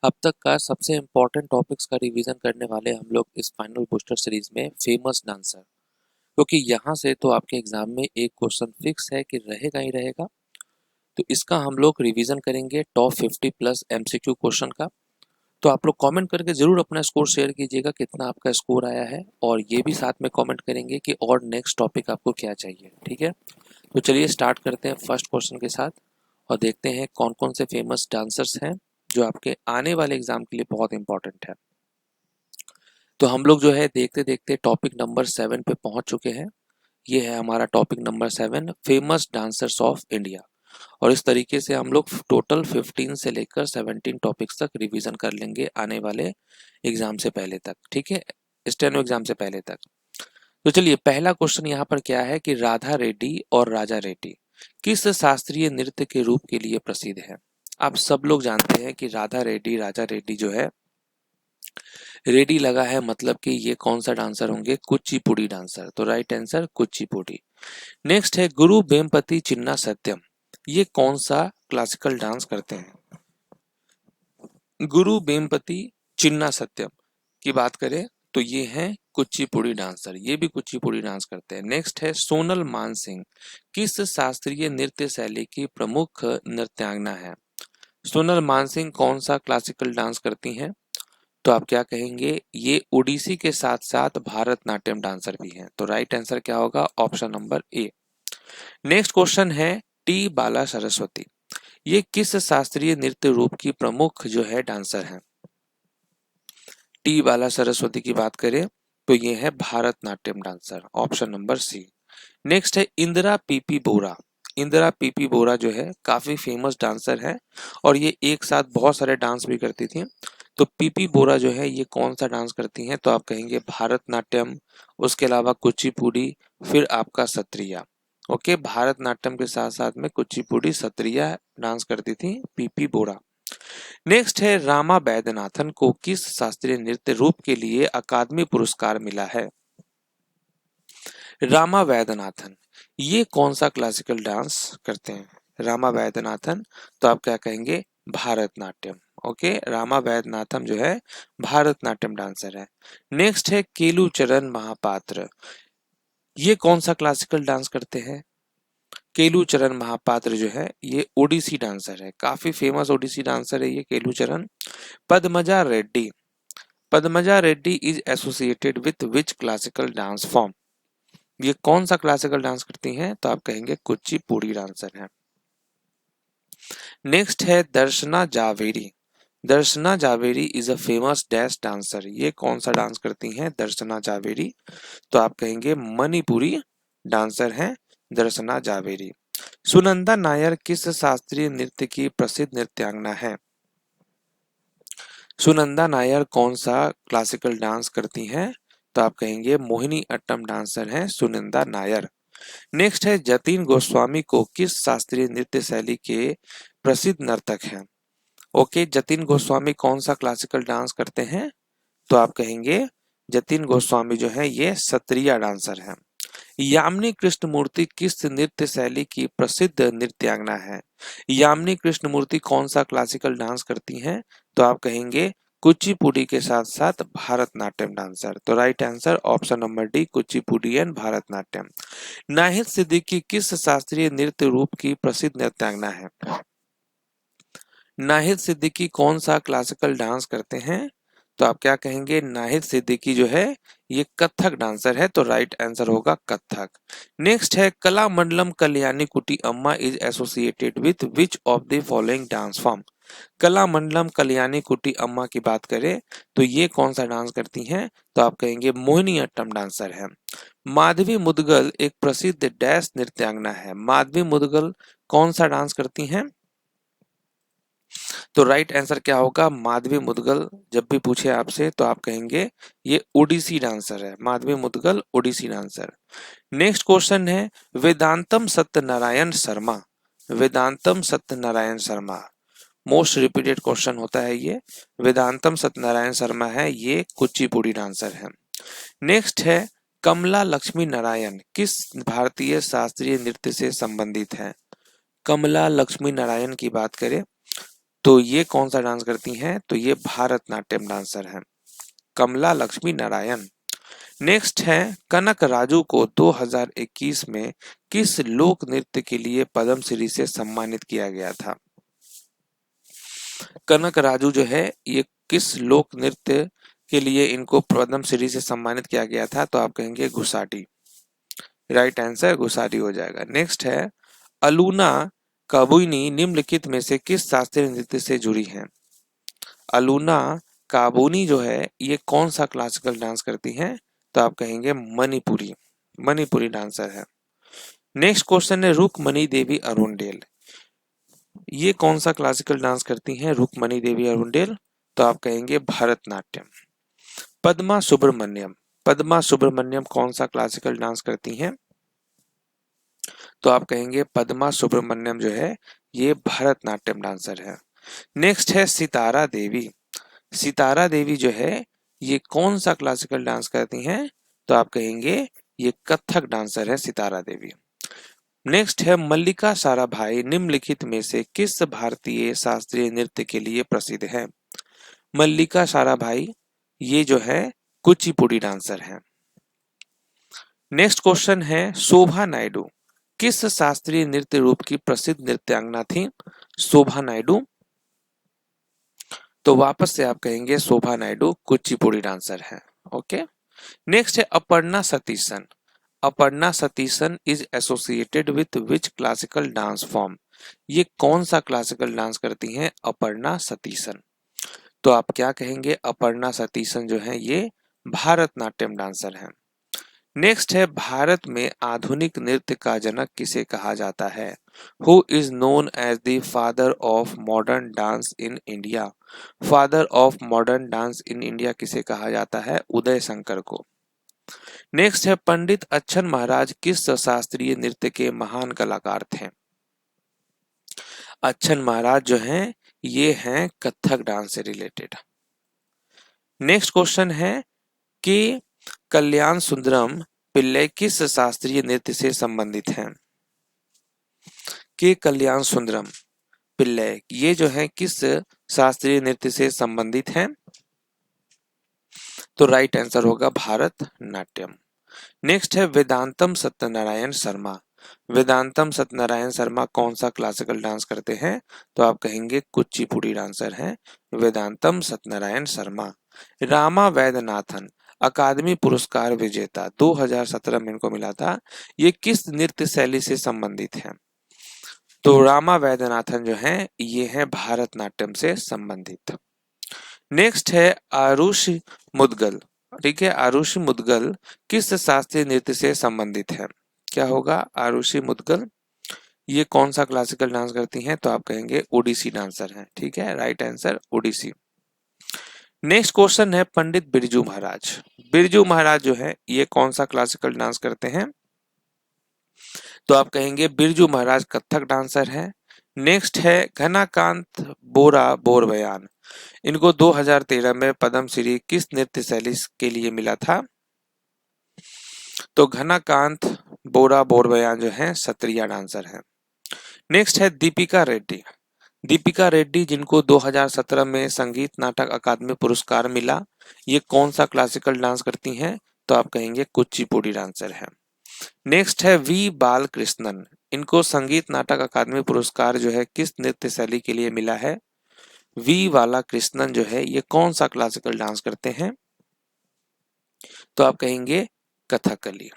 अब तक का सबसे इम्पोर्टेंट टॉपिक्स का रिवीजन करने वाले हम लोग इस फाइनल बूस्टर सीरीज में फेमस डांसर, क्योंकि यहाँ से तो आपके एग्जाम में एक क्वेश्चन फिक्स है कि रहेगा ही रहेगा। तो इसका हम लोग रिवीजन करेंगे टॉप 50 प्लस एमसीक्यू क्वेश्चन का। तो आप लोग कमेंट करके जरूर अपना स्कोर शेयर कीजिएगा कितना आपका स्कोर आया है, और ये भी साथ में कमेंट करेंगे कि और नेक्स्ट टॉपिक आपको क्या चाहिए। ठीक है, तो चलिए स्टार्ट करते हैं फर्स्ट क्वेश्चन के साथ और देखते हैं कौन कौन से फेमस डांसर्स हैं जो आपके आने वाले एग्जाम के लिए बहुत इंपॉर्टेंट है। तो हम लोग जो है देखते देखते टॉपिक नंबर 7 पे पहुंच चुके हैं। ये है हमारा topic number 7, famous dancers of India. और इस तरीके से हम लोग टोटल 15 से लेकर 17 टॉपिक्स तक रिवीजन कर लेंगे आने वाले एग्जाम से पहले तक। ठीक है, स्टेनो एग्जाम से पहले तक। तो चलिए पहला क्वेश्चन यहाँ पर क्या है कि राधा रेड्डी और राजा रेड्डी किस शास्त्रीय नृत्य के रूप के लिए प्रसिद्ध है। आप सब लोग जानते हैं कि राधा रेड्डी राजा रेड्डी जो है, रेडी लगा है मतलब कि ये कौन सा डांसर होंगे, कुचिपुड़ी डांसर। तो राइट आंसर कुचिपुड़ी। नेक्स्ट है गुरु वेम्पति चिन्ना सत्यम, ये कौन सा क्लासिकल डांस करते हैं। गुरु वेम्पति चिन्ना सत्यम की बात करें तो ये हैं कुचिपुड़ी डांसर, ये भी कुचिपुड़ी डांस करते हैं। नेक्स्ट है सोनल मानसिंह, किस शास्त्रीय नृत्य शैली की प्रमुख नृत्यांगना है। सोनल मानसिंह कौन सा क्लासिकल डांस करती हैं। तो आप क्या कहेंगे, ये ओडिसी के साथ साथ भारतनाट्यम डांसर भी हैं। तो राइट आंसर क्या होगा, option number A. Next question है टी बाला सरस्वती, ये किस शास्त्रीय नृत्य रूप की प्रमुख जो है डांसर हैं। टी बाला सरस्वती की बात करें तो ये है Bharatanatyam dancer, option number C. Next है इंदिरा पीपी बोरा, इंदिरा पीपी बोरा जो है काफी फेमस डांसर है और ये एक साथ बहुत सारे डांस भी करती थी। तो पीपी बोरा जो है ये कौन सा डांस करती हैं, तो आप कहेंगे भारतनाट्यम, उसके अलावा कुचिपुड़ी, फिर आपका सत्रिया। ओके, भारतनाट्यम के साथ साथ में कुचिपुड़ी सत्रिया डांस करती थी पीपी बोरा। नेक्स्ट है रामा वैद्यनाथन को किस शास्त्रीय नृत्य रूप के लिए अकादमी पुरस्कार मिला है। रामा वैद्यनाथन ये कौन सा क्लासिकल डांस करते हैं, रामा वैद्यनाथन। तो आप क्या कहेंगे, भारतनाट्यम। ओके, रामा वैद्यनाथन जो है भारतनाट्यम डांसर है। नेक्स्ट है केलुचरण महापात्र, ये कौन सा क्लासिकल डांस करते हैं। केलुचरण महापात्र जो है ये ओडिसी डांसर है, काफी फेमस ओडिसी डांसर है ये Kelucharan. Padmaja Reddy, Padmaja Reddy is associated with which classical dance form, ये कौन सा क्लासिकल डांस करती हैं, तो आप कहेंगे कुचिपुड़ी डांसर है। नेक्स्ट है Darshana Jhaveri, Darshana Jhaveri is a famous dash dancer, ये कौन सा डांस करती हैं दर्शना जावेरी, तो आप कहेंगे मणिपुरी डांसर हैं दर्शना जावेरी। सुनंदा नायर किस शास्त्रीय नृत्य की प्रसिद्ध नृत्यांगना है। सुनंदा नायर कौन सा क्लासिकल डांस करती हैं, तो आप कहेंगे मोहिनी अट्टम डांसर हैं सुनंदा नायर। नेक्स्ट है जतिन गोस्वामी को किस शास्त्रीय नृत्य शैली के प्रसिद्ध नर्तक हैं। ओके, जतिन गोस्वामी कौन सा क्लासिकल डांस करते हैं, तो आप कहेंगे जतिन गोस्वामी जो है ये सत्रिया डांसर है। यामिनी कृष्णमूर्ति किस नृत्य शैली की प्रसिद्ध नृत्यांगना है। यामिनी कृष्णमूर्ति कौन सा क्लासिकल डांस करती हैं, तो आप कहेंगे कुचिपुड़ी के साथ साथ भारतनाट्यम डांसर। तो right answer option number D, Kuchipudi and Bharatanatyam. Nahid Siddiqui किस शास्त्रीय नृत्य रूप की प्रसिद्ध नृत्यांगना है। नाहिद सिद्दीकी कौन सा क्लासिकल डांस करते हैं, तो आप क्या कहेंगे, नाहिद सिद्दीकी जो है ये कथक डांसर है। तो राइट आंसर होगा कथक। नेक्स्ट है कला मंडलम कल्याणी कुटी अम्मा is associated with which of the following dance form. कला मंडलम कल्याणी कुटी अम्मा की बात करें तो ये कौन सा डांस करती हैं, तो आप कहेंगे मोहिनी अट्टम डांसर है। माधवी मुदगल एक प्रसिद्ध डैश नृत्यांगना है, माधवी मुदगल कौन सा डांस करती हैं, तो राइट आंसर क्या होगा, माधवी मुदगल जब भी पूछे आपसे तो आप कहेंगे ये ओडिसी डांसर है, Madhavi Mudgal Odissi dancer. Next question है Vedantam Satyanarayana Sharma, Vedantam Satyanarayana Sharma most repeated question होता है ये। वेदांतम सत्यनारायण शर्मा है ये कुचिपुड़ी डांसर है। नेक्स्ट है कमला लक्ष्मी नारायण किस भारतीय शास्त्रीय नृत्य से संबंधित है। कमला लक्ष्मी नारायण की बात करें तो ये कौन सा डांस करती हैं? तो ये भारतनाट्यम डांसर हैं, कमला लक्ष्मी नारायण। नेक्स्ट है कनक राजू को 2021 में किस लोक नृत्य के लिए पद्मश्री से सम्मानित किया गया था? कनक राजू जो है ये किस लोक नृत्य के लिए इनको पद्मश्री से सम्मानित किया गया था? तो आप कहेंगे घुसाटी। राइट आंसर घुसाटी हो जाएगा। नेक्स्ट है अलूना काबुनी निम्नलिखित में से किस शास्त्रीय नृत्य से जुड़ी हैं? अलूना काबुनी जो है ये कौन सा क्लासिकल डांस करती हैं? तो आप कहेंगे मणिपुरी, मणिपुरी डांसर है। नेक्स्ट क्वेश्चन है रुक्मणी देवी अरुणडेल, ये कौन सा क्लासिकल डांस करती हैं रुक्मणी देवी अरुणडेल? तो आप कहेंगे भरतनाट्यम। पद्मा सुब्रमण्यम, पद्मा सुब्रमण्यम कौन सा क्लासिकल डांस करती हैं? तो आप कहेंगे पद्मा सुब्रमण्यम जो है ये भरतनाट्यम डांसर है। नेक्स्ट है सितारा देवी, सितारा देवी जो है ये कौन सा क्लासिकल डांस करती हैं? तो आप कहेंगे ये कथक डांसर है सितारा देवी। नेक्स्ट है मल्लिका साराभाई निम्नलिखित में से किस भारतीय शास्त्रीय नृत्य के लिए प्रसिद्ध है? मल्लिका साराभाई ये जो है कुचिपुड़ी डांसर है। नेक्स्ट क्वेश्चन है शोभा नायडू किस शास्त्रीय नृत्य रूप की प्रसिद्ध नृत्यांगना थी? शोभा नायडू, तो वापस से आप कहेंगे शोभा नायडू कुचिपुड़ी डांसर है। ओके। नेक्स्ट है Aparna Satheesan, Aparna Satheesan is associated with which classical dance form, ये कौन सा क्लासिकल डांस करती हैं अपर्णा सतीशन? तो आप क्या कहेंगे अपर्णा सतीशन जो है ये भारतनाट्यम डांसर है। नेक्स्ट है भारत में आधुनिक नृत्य का जनक किसे कहा जाता है? Who is known as the father of modern dance in India, father of modern dance in India किसे कहा जाता है? उदय शंकर को। नेक्स्ट है पंडित अच्छन महाराज किस शास्त्रीय नृत्य के महान कलाकार थे? अच्छन महाराज जो हैं ये हैं कथक डांस से रिलेटेड। नेक्स्ट क्वेश्चन है कि कल्याण सुंदरम पिल्लै किस शास्त्रीय नृत्य से संबंधित हैं? कि कल्याण सुंदरम पिल्लै ये जो है किस शास्त्रीय नृत्य से संबंधित हैं? तो राइट आंसर होगा भारतनाट्यम। नेक्स्ट है वेदांतम सत्यनारायण शर्मा, वेदांतम सत्यनारायण शर्मा कौन सा क्लासिकल डांस करते हैं? तो आप कहेंगे कुचिपुड़ी डांसर हैं वेदांतम सत्यनारायण शर्मा। रामा वैद्यनाथन अकादमी पुरस्कार विजेता 2017 में इनको मिला था, ये किस नृत्य शैली से संबंधित हैं? तो रामा वैद्यनाथन जो हैं ये हैं भारतनाट्यम से संबंधित। नेक्स्ट है आरुषि मुदगल, ठीक है, आरुषि मुदगल किस शास्त्रीय नृत्य से संबंधित है? क्या होगा आरुषि मुदगल, ये कौन सा क्लासिकल डांस करती हैं? तो आप कहेंगे ओडिसी डांसर हैं। ठीक है, right answer Odissi. Next question है पंडित बिरजू महाराज, बिरजू महाराज जो है ये कौन सा क्लासिकल डांस करते हैं? तो आप कहेंगे बिरजू महाराज कथक डांसर है। नेक्स्ट है घनाकांत बोरा बोरबयान, इनको 2013 में पद्मश्री किस नृत्य शैली के लिए मिला था? तो घनाकांत बोरा बोरबयान जो है सत्रिया डांसर है। नेक्स्ट है दीपिका रेड्डी, दीपिका रेड्डी जिनको 2017 में संगीत नाटक अकादमी पुरस्कार मिला, ये कौन सा क्लासिकल डांस करती हैं? तो आप कहेंगे कुचिपुड़ी डांसर है। नेक्स्ट है वी बालकृष्णन, इनको संगीत नाटक अकादमी पुरस्कार जो है किस नृत्य शैली के लिए मिला है? वी वाला कृष्णन जो है ये कौन सा क्लासिकल डांस करते हैं? तो आप कहेंगे कथकली।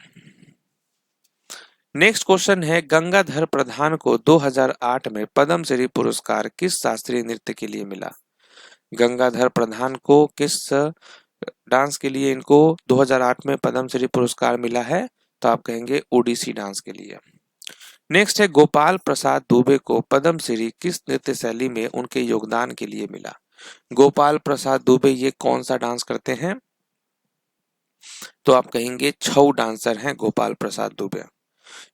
नेक्स्ट क्वेश्चन है गंगाधर प्रधान को 2008 में पद्मश्री पुरस्कार किस शास्त्रीय नृत्य के लिए मिला? गंगाधर प्रधान को किस डांस के लिए इनको 2008 में पद्मश्री पुरस्कार मिला है? तो आप कहेंगे ओडिसी डांस के लिए। नेक्स्ट है गोपाल प्रसाद दुबे को पद्मश्री किस नृत्य शैली में उनके योगदान के लिए मिला? गोपाल प्रसाद दुबे ये कौन सा डांस करते हैं? तो आप कहेंगे छऊ डांसर हैं गोपाल प्रसाद दुबे।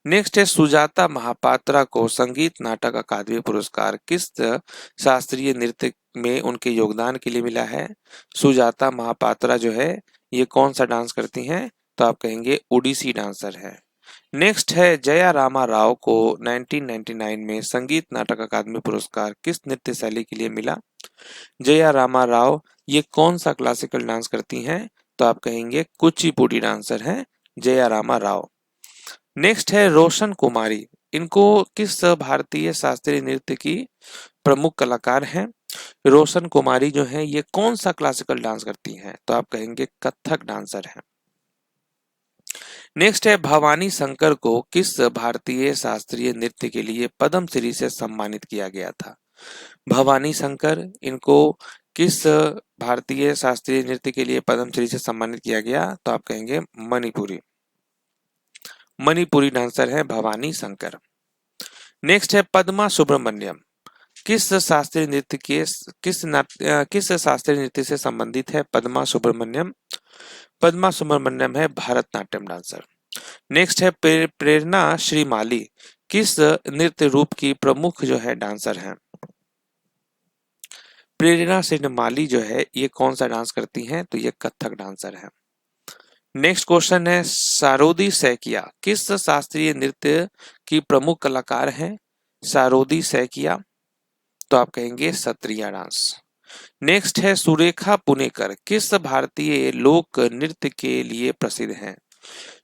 नेक्स्ट है सुजाता महापात्रा को संगीत नाटक अकादमी पुरस्कार किस शास्त्रीय नृत्य में उनके योगदान के लिए मिला है? सुजाता महापात्रा जो है ये कौन सा डांस करती हैं? तो आप कहेंगे ओडिसी डांसर है। नेक्स्ट है जया रामा राव को 1999 में संगीत नाटक अकादमी पुरस्कार किस नृत्य शैली के लिए मिला? जया रामा राव ये कौन सा क्लासिकल डांस करती हैं? तो आप कहेंगे कुचिपुड़ी डांसर हैं जया रामा राव। नेक्स्ट है रोशन कुमारी, इनको किस भारतीय शास्त्रीय नृत्य की प्रमुख कलाकार हैं? रोशन कुमारी जो है ये कौन सा क्लासिकल डांस करती हैं? तो आप कहेंगे कथक डांसर हैं। नेक्स्ट है भवानी शंकर को किस भारतीय शास्त्रीय नृत्य के लिए पद्म श्री से सम्मानित किया गया था? भवानी शंकर इनको किस भारतीय शास्त्रीय नृत्य के लिए पद्म श्री से सम्मानित किया गया? तो आप कहेंगे मणिपुरी। मणिपुरी डांसर है भवानी शंकर। नेक्स्ट है पद्मा सुब्रमण्यम, किस शास्त्रीय नृत्य के किस शास्त्रीय नृत्य से संबंधित है पद्मा सुब्रमण्यम? पद्मा सुब्रमण्यम है भरतनाट्यम डांसर। नेक्स्ट है प्रेरणा श्रीमाली, किस नृत्य रूप की प्रमुख जो है डांसर हैं? प्रेरणा श्रीमाली जो है ये कौन सा डांस करती हैं? तो ये कथक डांसर है। नेक्स्ट क्वेश्चन है सारोदी सैकिया किस शास्त्रीय नृत्य की प्रमुख कलाकार हैं? सारोदी सैकिया, तो आप कहेंगे सत्रिया डांस। नेक्स्ट है सुरेखा पुनेकर, किस भारतीय लोक नृत्य के लिए प्रसिद्ध हैं?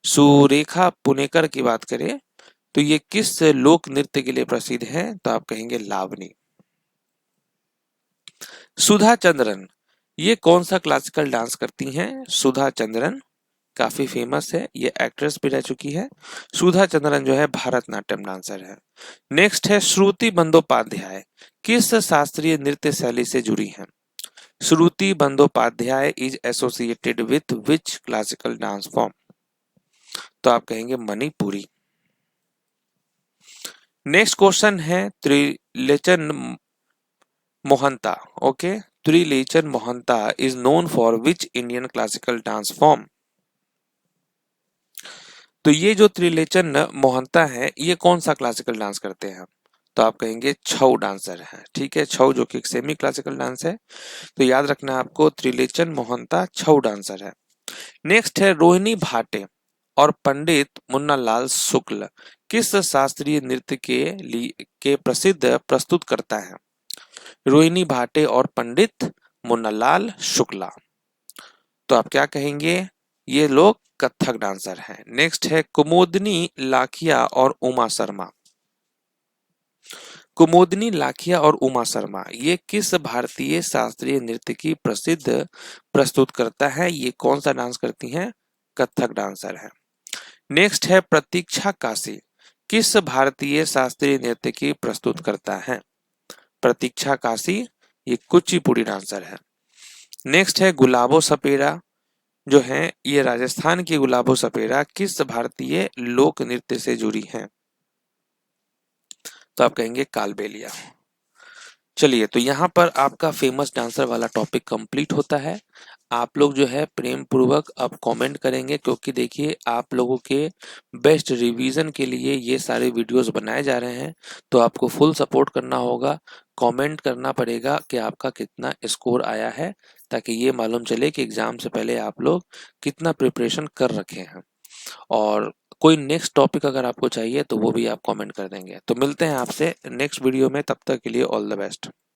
सुरेखा पुनेकर की बात करें तो ये किस लोक नृत्य के लिए प्रसिद्ध है? तो आप कहेंगे लावनी। सुधा चंद्रन ये कौन सा क्लासिकल डांस करती हैं? सुधा चंद्रन काफी फेमस है, ये एक्ट्रेस भी रह चुकी है। सुधा चंद्रन जो है भारतनाट्यम डांसर है। नेक्स्ट है श्रुति बंदोपाध्याय, किस शास्त्रीय नृत्य शैली से जुड़ी हैं? Shruti Bandopadhyay is associated with which classical dance form? तो आप कहेंगे मणिपुरी। नेक्स्ट क्वेश्चन है Trilochan Mohanta. Okay, Trilochan Mohanta is known for which Indian classical dance form? तो ये जो त्रिलोचन मोहंता है ये कौन सा क्लासिकल डांस करते हैं? तो आप कहेंगे छऊ डांसर है। ठीक है, छऊ जो कि एक सेमी क्लासिकल डांस है, तो याद रखना है आपको त्रिलोचन मोहंता छऊ डांसर है। नेक्स्ट है रोहिणी भाटे और पंडित मुन्नालाल शुक्ल किस शास्त्रीय नृत्य के प्रसिद्ध प्रस्तुत करता है? रोहिणी भाटे और पंडित मुन्नालाल शुक्ला, तो आप क्या कहेंगे? ये लोग कथक डांसर हैं। नेक्स्ट है कुमोदनी लाखिया और उमा शर्मा। कुमोदनी लाखिया और उमा शर्मा ये किस भारतीय शास्त्रीय नृत्य की प्रसिद्ध प्रस्तुत करता है? ये कौन सा डांस करती हैं? कथक डांसर है। नेक्स्ट है प्रतीक्षा काशी, किस भारतीय शास्त्रीय नृत्य की प्रस्तुत करता है? प्रतीक्षा काशी ये कुचिपुड़ी डांसर है। नेक्स्ट है गुलाबो सपेरा जो है ये राजस्थान की गुलाबो सपेरा किस भारतीय लोक नृत्य से जुड़ी हैं? तो आप कहेंगे कालबेलिया। चलिए, तो यहाँ पर आपका फेमस डांसर वाला टॉपिक कंप्लीट होता है। आप लोग जो है प्रेम पूर्वक अब कमेंट करेंगे, क्योंकि देखिए आप लोगों के बेस्ट रिवीजन के लिए ये सारे वीडियोस बनाए जा रहे हैं, तो आपको फुल सपोर्ट करना होगा। कमेंट करना पड़ेगा कि आपका कितना स्कोर आया है, ताकि ये मालूम चले कि एग्जाम से पहले आप लोग कितना प्रिपरेशन कर रखे हैं। और कोई नेक्स्ट टॉपिक अगर आपको चाहिए तो वो भी आप कमेंट कर देंगे। तो मिलते हैं आपसे नेक्स्ट वीडियो में, तब तक के लिए ऑल द बेस्ट।